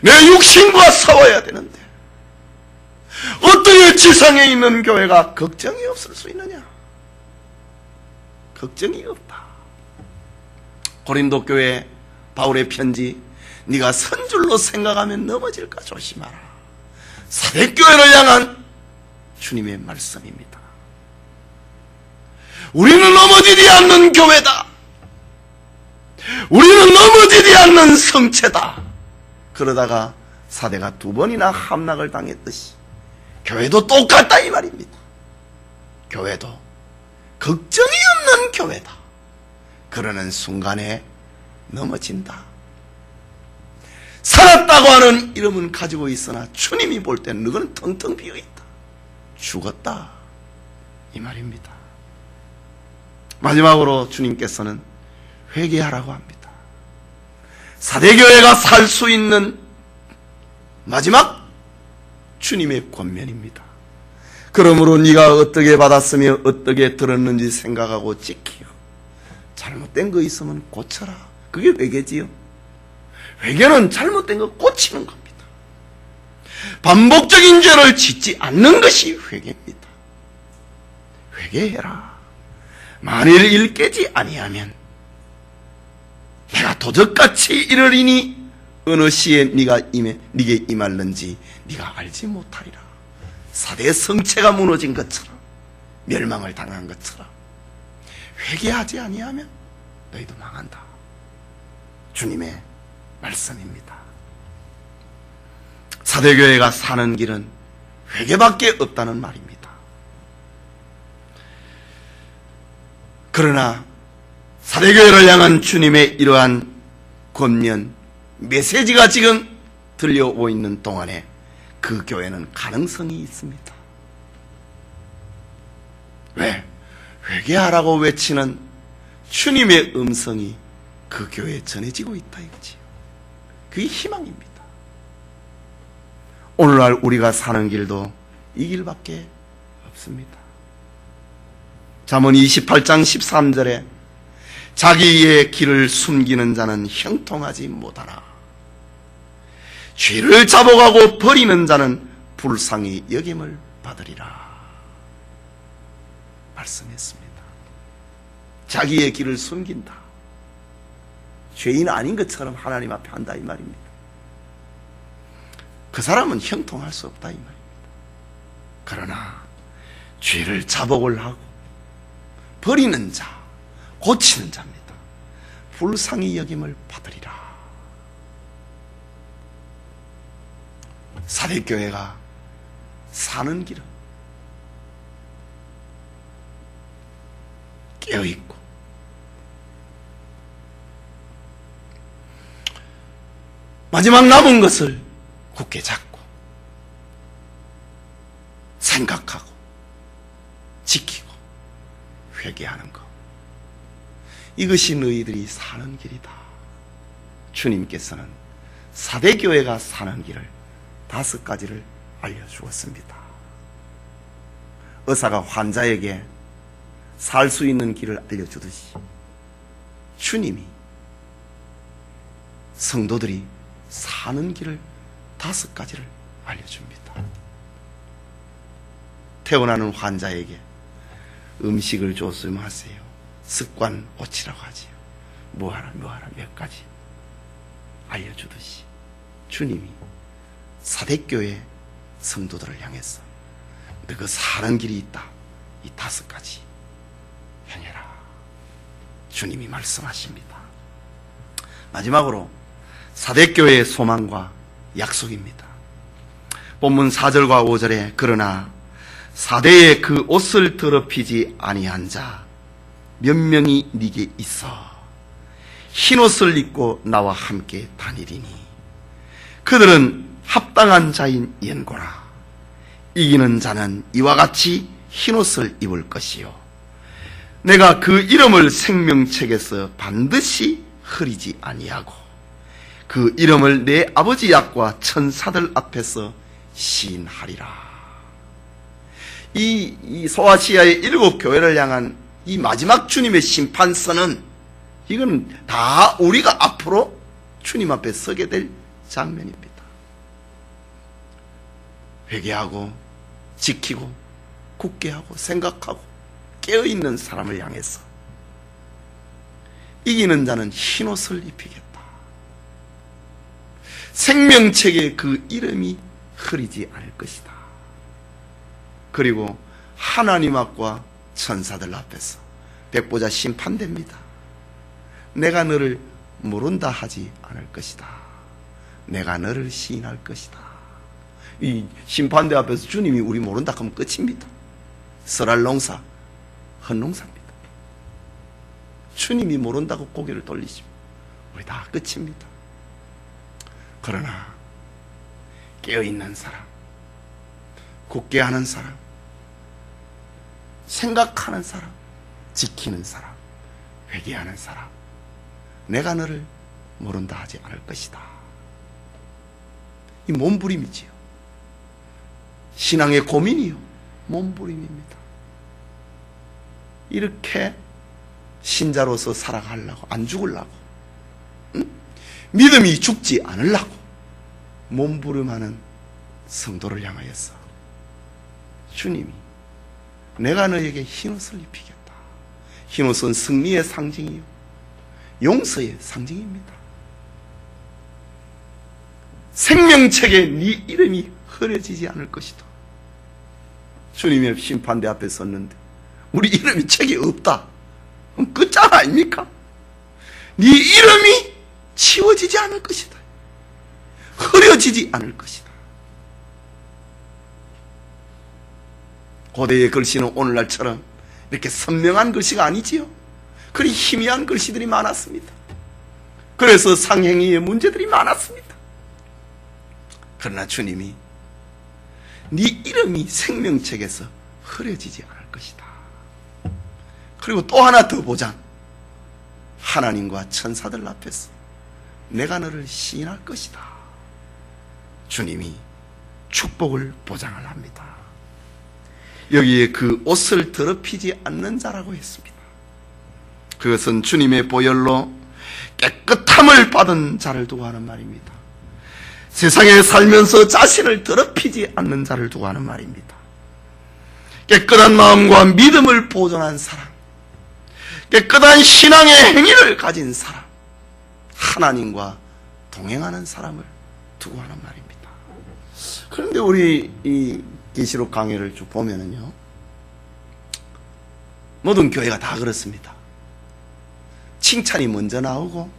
내 육신과 싸워야 되는데 어떤 지상에 있는 교회가 걱정이 없을 수 있느냐? 걱정이 없다. 고린도 교회 바울의 편지, 네가 선줄로 생각하면 넘어질까 조심하라. 사대교회를 향한 주님의 말씀입니다. 우리는 넘어지지 않는 교회다. 우리는 넘어지지 않는 성체다. 그러다가 사대가 2번이나 함락을 당했듯이 교회도 똑같다 이 말입니다. 교회도 걱정이 없는 교회다. 그러는 순간에 넘어진다. 살았다고 하는 이름은 가지고 있으나 주님이 볼 때는 너는 텅텅 비어있다. 죽었다 이 말입니다. 마지막으로 주님께서는 회개하라고 합니다. 사대교회가 살 수 있는 마지막 주님의 권면입니다. 그러므로 네가 어떻게 받았으며 어떻게 들었는지 생각하고 지키어. 잘못된 거 있으면 고쳐라. 그게 회개지요. 회개는 잘못된 거 고치는 겁니다. 반복적인 죄를 짓지 않는 것이 회개입니다. 회개해라. 만일 일 깨지 아니하면 내가 도적같이 이르리니 어느 시에 네게 임할는지 네가 알지 못하리라. 사대 성체가 무너진 것처럼 멸망을 당한 것처럼 회개하지 아니하면 너희도 망한다. 주님의 말씀입니다. 사대교회가 사는 길은 회개밖에 없다는 말입니다. 그러나 사대교회를 향한 주님의 이러한 권면, 메시지가 지금 들려오고 있는 동안에 그 교회는 가능성이 있습니다. 왜? 회개하라고 외치는 주님의 음성이 그 교회에 전해지고 있다 이거지요. 그게 희망입니다. 오늘날 우리가 사는 길도 이 길밖에 없습니다. 잠언 28장 13절에 자기의 길을 숨기는 자는 형통하지 못하나 죄를 자복하고 버리는 자는 불쌍히 여김을 받으리라 말씀했습니다. 자기의 길을 숨긴다. 죄인 아닌 것처럼 하나님 앞에 한다 이 말입니다. 그 사람은 형통할 수 없다 이 말입니다. 그러나 죄를 자복을 하고 버리는 자, 고치는 자입니다. 불쌍히 여김을 받으리라. 사대교회가 사는 길은 깨어있고 마지막 남은 것을 굳게 잡고 생각하고 지키고 회개하는 것, 이것이 너희들이 사는 길이다. 주님께서는 사대교회가 사는 길을 5가지를 알려주었습니다. 의사가 환자에게 살 수 있는 길을 알려주듯이 주님이 성도들이 사는 길을 5가지를 알려줍니다. 태어나는 환자에게 음식을 조심하세요. 습관 고치라고 하지요. 뭐하라 몇 가지 알려주듯이 주님이 사대교회 성도들을 향해서 너가 사는 길이 있다. 이 5가지 행해라. 주님이 말씀하십니다. 마지막으로 사대교회의 소망과 약속입니다. 본문 4절과 5절에 그러나 사대에 그 옷을 더럽히지 아니한 자 몇 명이 네게 있어 흰옷을 입고 나와 함께 다니리니 그들은 합당한 자인 연고라. 이기는 자는 이와 같이 흰옷을 입을 것이요 내가 그 이름을 생명책에서 반드시 흐리지 아니하고 그 이름을 내 아버지 약과 천사들 앞에서 시인하리라. 이 소아시아의 7 교회를 향한 이 마지막 주님의 심판선은 이건 다 우리가 앞으로 주님 앞에 서게 될 장면입니다. 회개하고 지키고 굳게 하고 생각하고 깨어있는 사람을 향해서 이기는 자는 흰옷을 입히겠다. 생명책에 그 이름이 흐리지 않을 것이다. 그리고 하나님 앞과 천사들 앞에서 백보자 심판됩니다. 내가 너를 모른다 하지 않을 것이다. 내가 너를 시인할 것이다. 이 심판대 앞에서 주님이 우리 모른다 하면 끝입니다. 설할 농사 헛농사입니다. 주님이 모른다고 고개를 돌리시면 우리 다 끝입니다. 그러나 깨어있는 사람, 굳게 하는 사람, 생각하는 사람, 지키는 사람, 회개하는 사람, 내가 너를 모른다 하지 않을 것이다. 이 몸부림이지요. 신앙의 고민이요, 몸부림입니다. 이렇게 신자로서 살아가려고, 안 죽으려고, 믿음이 죽지 않으려고 몸부림하는 성도를 향하여서 주님이 내가 너에게 흰옷을 입히겠다. 흰옷은 승리의 상징이요 용서의 상징입니다. 생명책에 네 이름이 흐려지지 않을 것이다. 주님의 심판대 앞에 섰는데 우리 이름이 책에 없다. 그럼 끝장 아닙니까? 네 이름이 치워지지 않을 것이다. 흐려지지 않을 것이다. 고대의 글씨는 오늘날처럼 이렇게 선명한 글씨가 아니지요. 그리 희미한 글씨들이 많았습니다. 그래서 상행위의 문제들이 많았습니다. 그러나 주님이 네 이름이 생명책에서 흐려지지 않을 것이다. 그리고 또 하나 더 보장, 하나님과 천사들 앞에서 내가 너를 시인할 것이다. 주님이 축복을 보장을 합니다. 여기에 그 옷을 더럽히지 않는 자라고 했습니다. 그것은 주님의 보혈로 깨끗함을 받은 자를 두고 하는 말입니다. 세상에 살면서 자신을 더럽히지 않는 자를 두고 하는 말입니다. 깨끗한 마음과 믿음을 보존한 사람, 깨끗한 신앙의 행위를 가진 사람, 하나님과 동행하는 사람을 두고 하는 말입니다. 그런데 우리 이 계시록 강해를 쭉 보면은요, 모든 교회가 다 그렇습니다. 칭찬이 먼저 나오고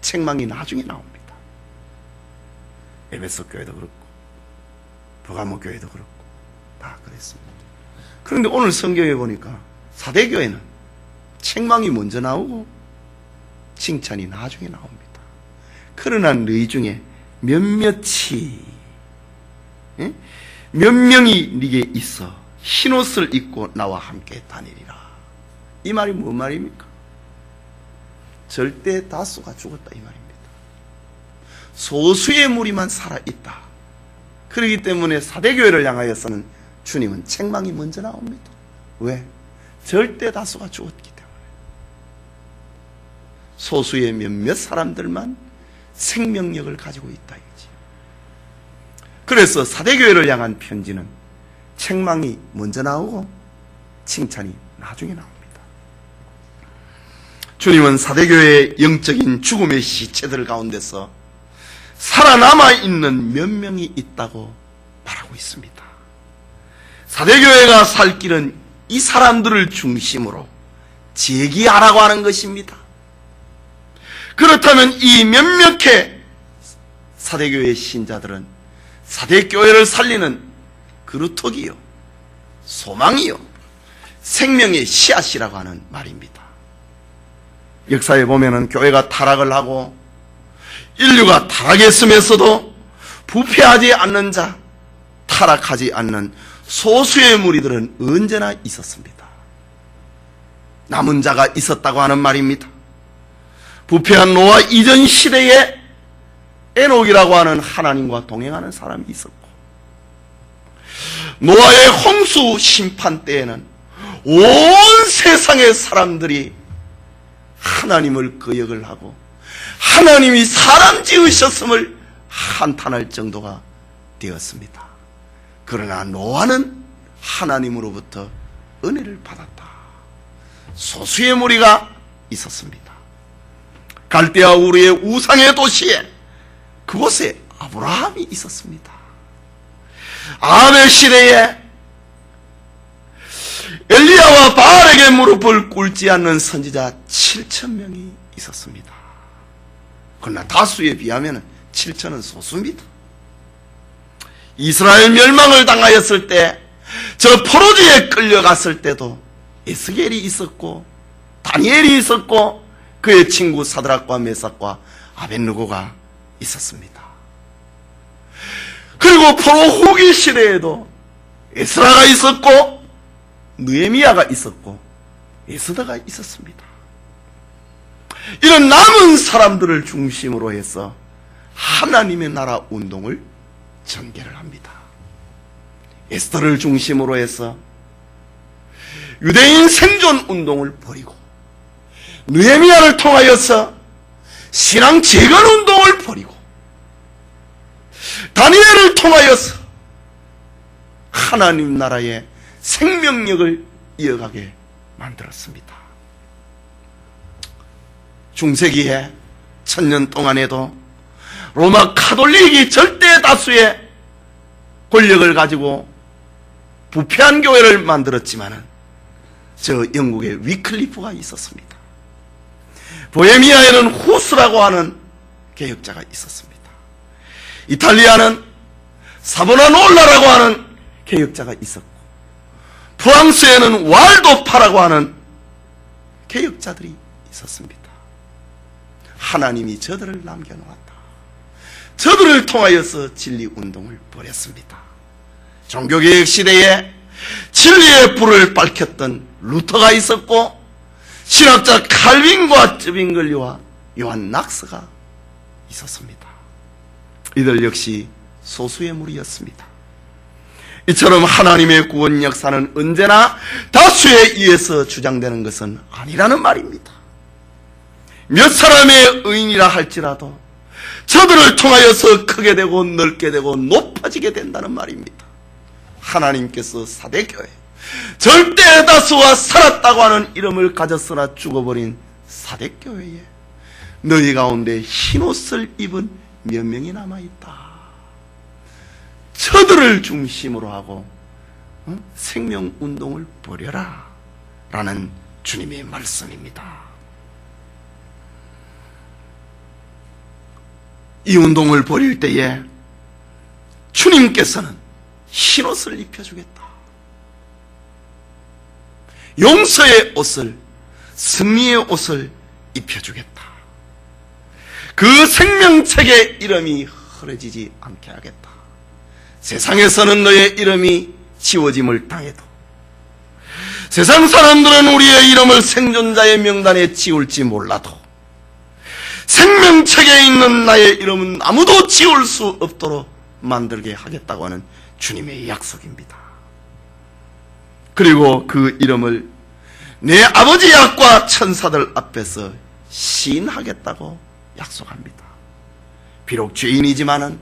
책망이 나중에 나옵니다. 에베소 교회도 그렇고 버가모 교회도 그렇고 다 그랬습니다. 그런데 오늘 성경에 보니까 사대교회는 책망이 먼저 나오고 칭찬이 나중에 나옵니다. 그러나 너희 중에 몇몇이, 몇 명이 네게 있어 흰옷을 입고 나와 함께 다니리라. 이 말이 뭔 말입니까? 절대 다수가 죽었다 이 말입니다. 소수의 무리만 살아있다. 그렇기 때문에 사대교회를 향하여서는 주님은 책망이 먼저 나옵니다. 왜? 절대 다수가 죽었기 때문에. 소수의 몇몇 사람들만 생명력을 가지고 있다 이거지. 그래서 사대교회를 향한 편지는 책망이 먼저 나오고 칭찬이 나중에 나옵니다. 주님은 사대교회의 영적인 죽음의 시체들 가운데서 살아남아 있는 몇 명이 있다고 말하고 있습니다. 사대교회가 살 길은 이 사람들을 중심으로 재기하라고 하는 것입니다. 그렇다면 이 몇몇의 사대교회 신자들은 사대교회를 살리는 그루터기요, 소망이요, 생명의 씨앗이라고 하는 말입니다. 역사에 보면은 교회가 타락을 하고 인류가 타락했음에서도 부패하지 않는 자, 타락하지 않는 소수의 무리들은 언제나 있었습니다. 남은 자가 있었다고 하는 말입니다. 부패한 노아 이전 시대에 에녹이라고 하는 하나님과 동행하는 사람이 있었고, 노아의 홍수 심판 때에는 온 세상의 사람들이 하나님을 거역을 하고 하나님이 사람 지으셨음을 한탄할 정도가 되었습니다. 그러나 노아는 하나님으로부터 은혜를 받았다. 소수의 무리가 있었습니다. 갈대아 우르의 우상의 도시에, 그곳에 아브라함이 있었습니다. 아벨 시대에 엘리야와 바알에게 무릎을 꿇지 않는 선지자 7,000명이 있었습니다. 그러나 다수에 비하면 7,000은 소수입니다. 이스라엘 멸망을 당하였을 때, 저 포로지에 끌려갔을 때도 에스겔이 있었고 다니엘이 있었고 그의 친구 사드락과 메삭과 아벳느고가 있었습니다. 그리고 포로 후기 시대에도 에스라가 있었고 느헤미야가 있었고 에스더가 있었습니다. 이런 남은 사람들을 중심으로 해서 하나님의 나라 운동을 전개를 합니다. 에스더를 중심으로 해서 유대인 생존 운동을 벌이고, 느헤미야를 통하여서 신앙 재건 운동을 벌이고, 다니엘을 통하여서 하나님 나라의 생명력을 이어가게 만들었습니다. 중세기에 1000년 동안에도 로마 카톨릭이 절대 다수의 권력을 가지고 부패한 교회를 만들었지만은 저 영국에 위클리프가 있었습니다. 보헤미아에는 후스라고 하는 개혁자가 있었습니다. 이탈리아는 사보나놀라라고 하는 개혁자가 있었고, 프랑스에는 왈도파라고 하는 개혁자들이 있었습니다. 하나님이 저들을 남겨놓았다. 저들을 통하여서 진리운동을 벌였습니다. 종교개혁 시대에 진리의 불을 밝혔던 루터가 있었고, 신학자 칼빈과 쯔빙글리와 요한 낙스가 있었습니다. 이들 역시 소수의 무리였습니다. 이처럼 하나님의 구원 역사는 언제나 다수에 의해서 주장되는 것은 아니라는 말입니다. 몇 사람의 의인이라 할지라도 저들을 통하여서 크게 되고 넓게 되고 높아지게 된다는 말입니다. 하나님께서 사대교회, 절대 다수가 살았다고 하는 이름을 가졌으나 죽어버린 사대교회에 너희 가운데 흰옷을 입은 몇 명이 남아있다. 저들을 중심으로 하고 생명운동을 벌여라 라는 주님의 말씀입니다. 이 운동을 벌일 때에 주님께서는 흰옷을 입혀주겠다. 용서의 옷을, 승리의 옷을 입혀주겠다. 그 생명책의 이름이 흐려지지 않게 하겠다. 세상에서는 너의 이름이 지워짐을 당해도, 세상 사람들은 우리의 이름을 생존자의 명단에 지울지 몰라도 생명책에 있는 나의 이름은 아무도 지울 수 없도록 만들게 하겠다고 하는 주님의 약속입니다. 그리고 그 이름을 내 아버지 약과 천사들 앞에서 시인하겠다고 약속합니다. 비록 죄인이지만은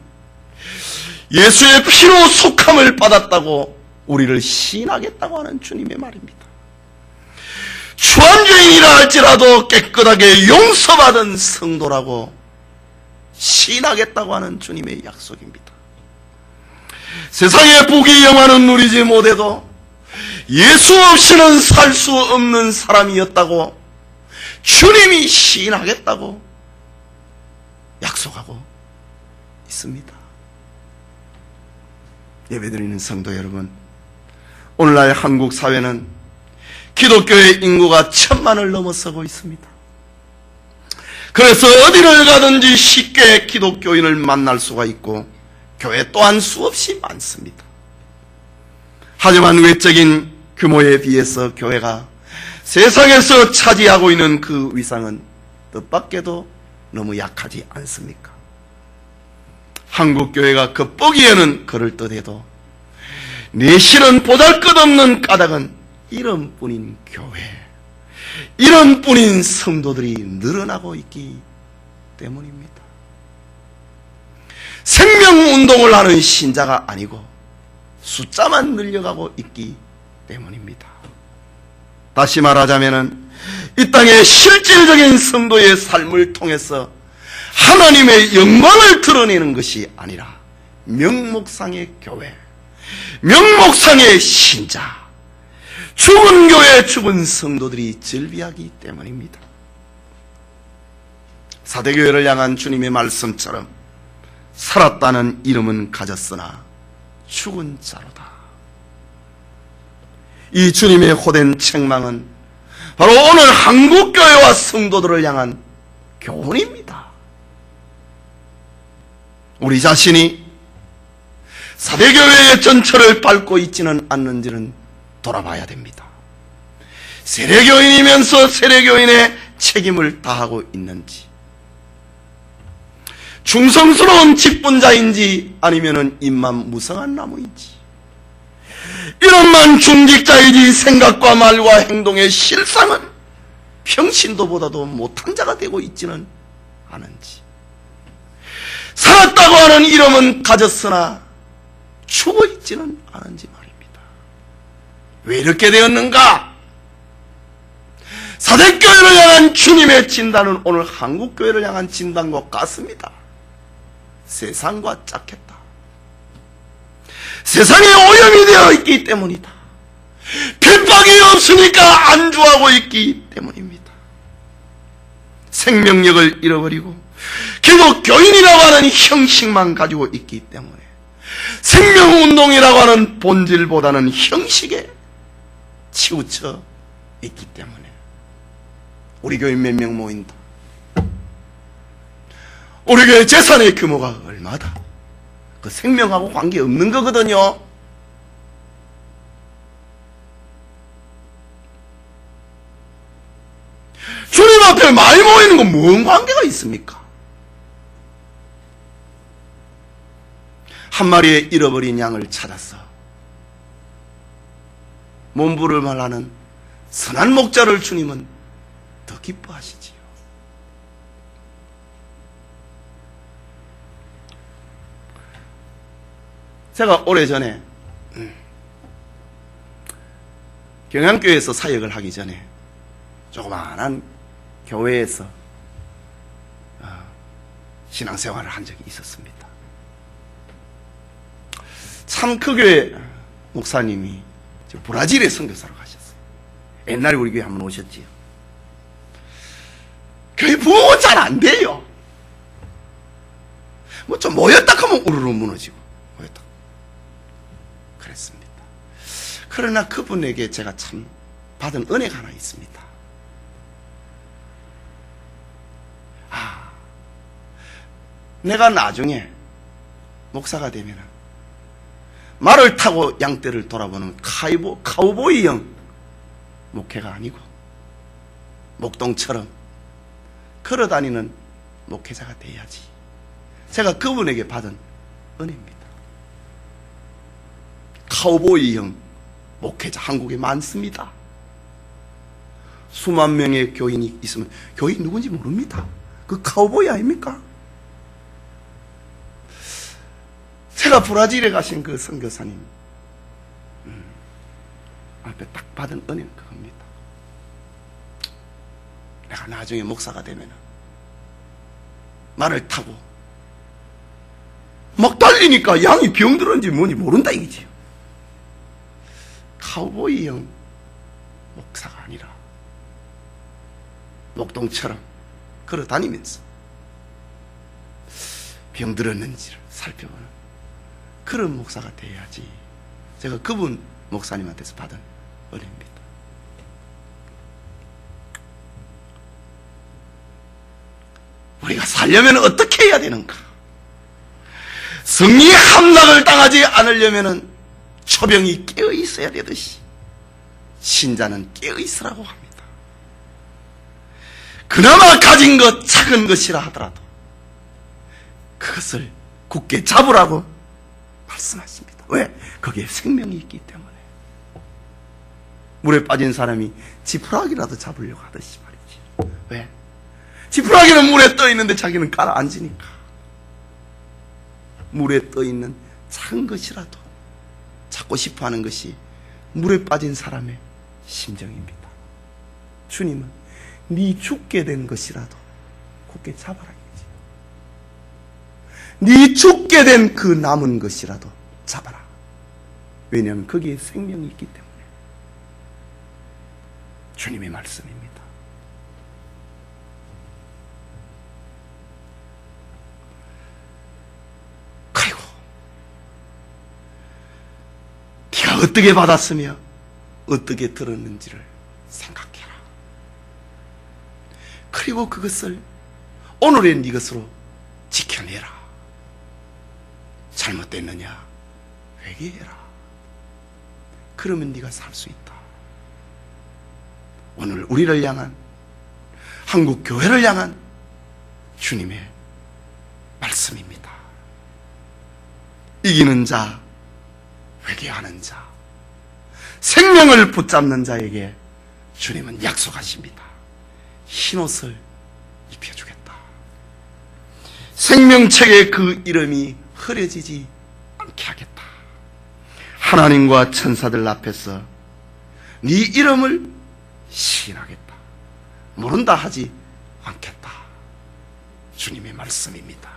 예수의 피로 속함을 받았다고 우리를 시인하겠다고 하는 주님의 말입니다. 추한 죄인이라 할지라도 깨끗하게 용서받은 성도라고 시인하겠다고 하는 주님의 약속입니다. 세상의 복이 영화는 누리지 못해도 예수 없이는 살 수 없는 사람이었다고 주님이 시인하겠다고 약속하고 있습니다. 예배드리는 성도 여러분, 오늘날 한국 사회는 기독교의 인구가 1000만을 넘어서고 있습니다. 그래서 어디를 가든지 쉽게 기독교인을 만날 수가 있고 교회 또한 수없이 많습니다. 하지만 외적인 규모에 비해서 교회가 세상에서 차지하고 있는 그 위상은 뜻밖에도 너무 약하지 않습니까? 한국 교회가 겉보기에는 그럴듯해도 내실은 보잘것없는 까닭은 이름뿐인 교회, 이름뿐인 성도들이 늘어나고 있기 때문입니다. 생명운동을 하는 신자가 아니고 숫자만 늘려가고 있기 때문입니다. 다시 말하자면 이 땅의 실질적인 성도의 삶을 통해서 하나님의 영광을 드러내는 것이 아니라 명목상의 교회, 명목상의 신자, 죽은 교회, 죽은 성도들이 즐비하기 때문입니다. 사대교회를 향한 주님의 말씀처럼 살았다는 이름은 가졌으나 죽은 자로다. 이 주님의 호된 책망은 바로 오늘 한국교회와 성도들을 향한 교훈입니다. 우리 자신이 사대교회의 전철을 밟고 있지는 않는지는 돌아봐야 됩니다. 세례교인이면서 세례교인의 책임을 다하고 있는지, 충성스러운 직분자인지 아니면 입만 무성한 나무인지, 이런만 중직자이지 생각과 말과 행동의 실상은 평신도보다도 못한 자가 되고 있지는 않은지, 살았다고 하는 이름은 가졌으나 죽어 있지는 않은지 말입니다. 왜 이렇게 되었는가? 사대교회를 향한 주님의 진단은 오늘 한국교회를 향한 진단과 같습니다. 세상과 짝했다. 세상에 오염이 되어 있기 때문이다. 핍박이 없으니까 안주하고 있기 때문입니다. 생명력을 잃어버리고 기독교인이라고 하는 형식만 가지고 있기 때문에 생명운동이라고 하는 본질보다는 형식에 치우쳐 있기 때문에 우리 교회 몇 명 모인다. 우리 교회 재산의 규모가 얼마다. 그 생명하고 관계없는 거거든요. 주님 앞에 많이 모이는 건 뭔 관계가 있습니까? 한 마리의 잃어버린 양을 찾았어. 몸부림을 하는 선한 목자를 주님은 더 기뻐하시지요. 제가 오래전에 경양교회에서 사역을 하기 전에 조그마한 교회에서 신앙생활을 한 적이 있었습니다. 참 그 교회 목사님이 브라질에 선교사로 가셨어요. 옛날에 우리 교회 한번 오셨지요. 교회 부흥은 잘 안 돼요. 뭐 좀 모였다 하면 우르르 무너지고 모였다. 그랬습니다. 그러나 그분에게 제가 참 받은 은혜가 하나 있습니다. 내가 나중에 목사가 되면 말을 타고 양떼를 돌아보는 카우보이형 목회가 아니고 목동처럼 걸어다니는 목회자가 돼야지. 제가 그분에게 받은 은혜입니다. 카우보이형 목회자 한국에 많습니다. 수만 명의 교인이 있으면 교인 누군지 모릅니다. 그 카우보이 아닙니까? 제가 브라질에 가신 그 선교사님 앞에 딱 받은 은혜는 그겁니다. 내가 나중에 목사가 되면 말을 타고 막 달리니까 양이 병들었는지 뭐니 모른다 이거지. 카우보이형 목사가 아니라 목동처럼 걸어다니면서 병들었는지를 살펴보는 그런 목사가 돼야지. 제가 그분 목사님한테서 받은 은혜입니다. 우리가 살려면 어떻게 해야 되는가? 성리의 함락을 당하지 않으려면 초병이 깨어 있어야 되듯이 신자는 깨어 있으라고 합니다. 그나마 가진 것 작은 것이라 하더라도 그것을 굳게 잡으라고 말씀하십니다. 왜? 거기에 생명이 있기 때문에. 물에 빠진 사람이 지푸라기라도 잡으려고 하듯이 말이지. 왜? 지푸라기는 물에 떠 있는데 자기는 가라앉으니까. 물에 떠 있는 작은 것이라도 찾고 싶어 하는 것이 물에 빠진 사람의 심정입니다. 주님은 네 죽게 된 것이라도 굳게 잡아라. 네 죽게 된 그 남은 것이라도 잡아라. 왜냐하면 거기에 생명이 있기 때문에. 주님의 말씀입니다. 그리고 네가 어떻게 받았으며 어떻게 들었는지를 생각해라. 그리고 그것을 오늘의 네 것으로 지켜내라. 잘못됐느냐? 회개해라. 그러면 네가 살 수 있다. 오늘 우리를 향한, 한국 교회를 향한 주님의 말씀입니다. 이기는 자, 회개하는 자, 생명을 붙잡는 자에게 주님은 약속하십니다. 흰옷을 입혀주겠다. 생명책에 그 이름이 흐려지지 않게 하겠다. 하나님과 천사들 앞에서 네 이름을 시인하겠다. 모른다 하지 않겠다. 주님의 말씀입니다.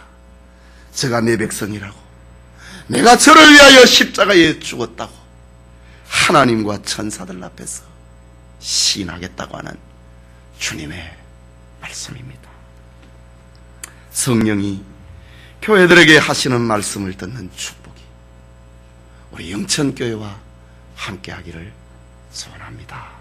제가 내 백성이라고, 내가 저를 위하여 십자가에 죽었다고 하나님과 천사들 앞에서 시인하겠다고 하는 주님의 말씀입니다. 성령이 교회들에게 하시는 말씀을 듣는 축복이 우리 영천교회와 함께하기를 소원합니다.